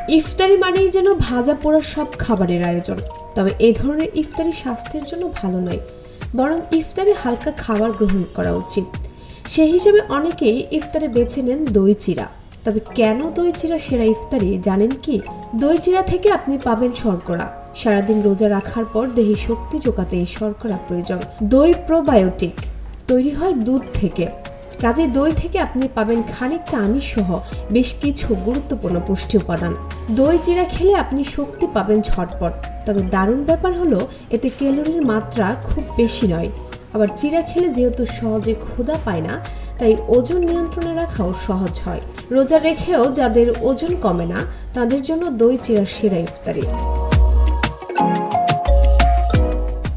ইফতারি মানেই যেন ভাজা পোড়া সব খাবারের আয়োজন, তবে এই ধরনের ইফতারি স্বাস্থ্যের জন্য ভালো নয়, বরং ইফতারে হালকা খাবার গ্রহণ করা উচিত। সেই হিসেবে অনেকেই ইফতারে বেছে নেন দই চিড়া। তবে কেন দই চিড়া সেরা ইফতারি জানেন কি? দই চিড়া থেকে আপনি পাবেন শর্করা। সারাদিন রোজা রাখার পর দেহে শক্তি যোগাতে এই শর্করা প্রয়োজন। দই প্রোবায়োটিক, তৈরি হয় দুধ থেকে, কাজে দই থেকে আপনি পাবেন খানিকটা আমিষ সহ বেশ কিছু গুরুত্বপূর্ণ পুষ্টি উপাদান। দই চিড়া খেলে আপনি শক্তি পাবেন ঝটপট। তবে দারুণ ব্যাপার হলো এতে ক্যালোরির মাত্রা খুব বেশি নয়। আবার চিড়া খেলে যেহেতু সহজে ক্ষুধা পায় না, তাই ওজন নিয়ন্ত্রণে রাখাও সহজ হয়। রোজা রেখেও যাদের ওজন কমে না, তাদের জন্য দই চিড়া সেরা ইফতারি।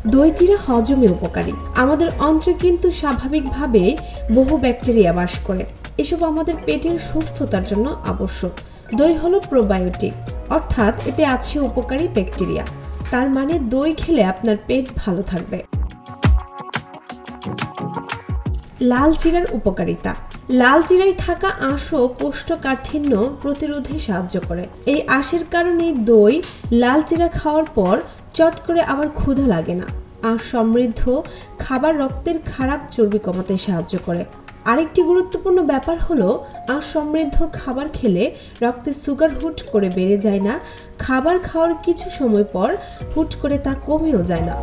দই চিড়া হজমে উপকারী। আমাদের অন্ত্রে কিন্তু স্বাভাবিকভাবে বহু ব্যাকটেরিয়া বাস করে। এসব আমাদের পেটের সুস্থতার জন্য আবশ্যক। দই হলো প্রোবায়োটিক, অর্থাৎ এতে আছে উপকারী ব্যাকটেরিয়া। তার মানে দই খেলে আপনার পেট ভালো থাকবে। লাল চিড়ার উপকারিতা। লাল চিড়ায় থাকা আঁশ ও কোষ্ঠকাঠিন্য প্রতিরোধে সাহায্য করে। এই আঁশের কারণে দই লাল চিড়া খাওয়ার পর চট করে আবার ক্ষুধা লাগে না। আঁশ সমৃদ্ধ খাবার রক্তের খারাপ চর্বি কমাতে সাহায্য করে। আরেকটি গুরুত্বপূর্ণ ব্যাপার হলো আঁশ সমৃদ্ধ খাবার খেলে রক্তে সুগার হুট করে বেড়ে যায় না। খাবার খাওয়ার কিছু সময় পর হুট করে তা কমেও যায় না।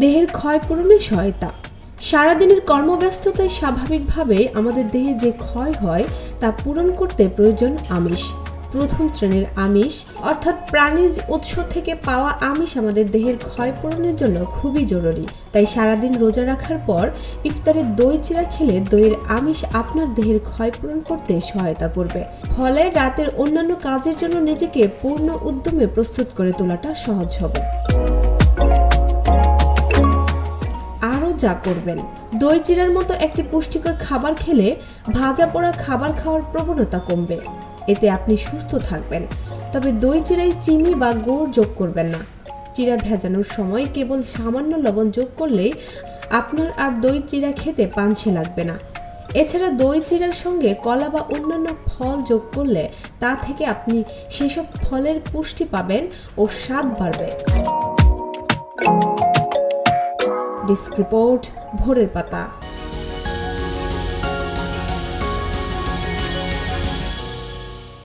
দেহের ক্ষয় পূরণে সহায়তা। সারাদিনের কর্মব্যস্ততায় স্বাভাবিকভাবে আমাদের দেহে যে ক্ষয় হয় তা পূরণ করতে প্রয়োজন আমিষ। প্রথম শ্রেণীর আমিষ অর্থাৎ প্রাণীজ উৎস থেকে পাওয়া আমিষ আমাদের দেহের ক্ষয় পূরণের জন্য খুবই জরুরি। তাই সারাদিন রোজা রাখার পর ইফতারে দই চিড়া খেলে দইয়ের আমিষ আপনার দেহের ক্ষয় পূরণ করতে সহায়তা করবে। ফলে রাতের অন্যান্য কাজের জন্য নিজেকে পূর্ণ উদ্যমে প্রস্তুত করে তোলাটা সহজ হবে। আরও যা করবেন, দই চিড়ার মতো একটি পুষ্টিকর খাবার খেলে ভাজা পোড়া খাবার খাওয়ার প্রবণতা কমবে। এতে আপনি সুস্থ থাকবেন। তবে দই চিড়ায় চিনি বা গুড় যোগ করবেন না। চিড়া ভেজানোর সময় কেবল সামান্য লবণ যোগ করলেই আপনার আর দই চিড়া খেতে পানসে লাগবে না। এছাড়া দই চিড়ার সঙ্গে কলা বা অন্যান্য ফল যোগ করলে তা থেকে আপনি সেসব ফলের পুষ্টি পাবেন ও স্বাদ বাড়বে। ডেস্ক রিপোর্ট, ভোরের পাতা।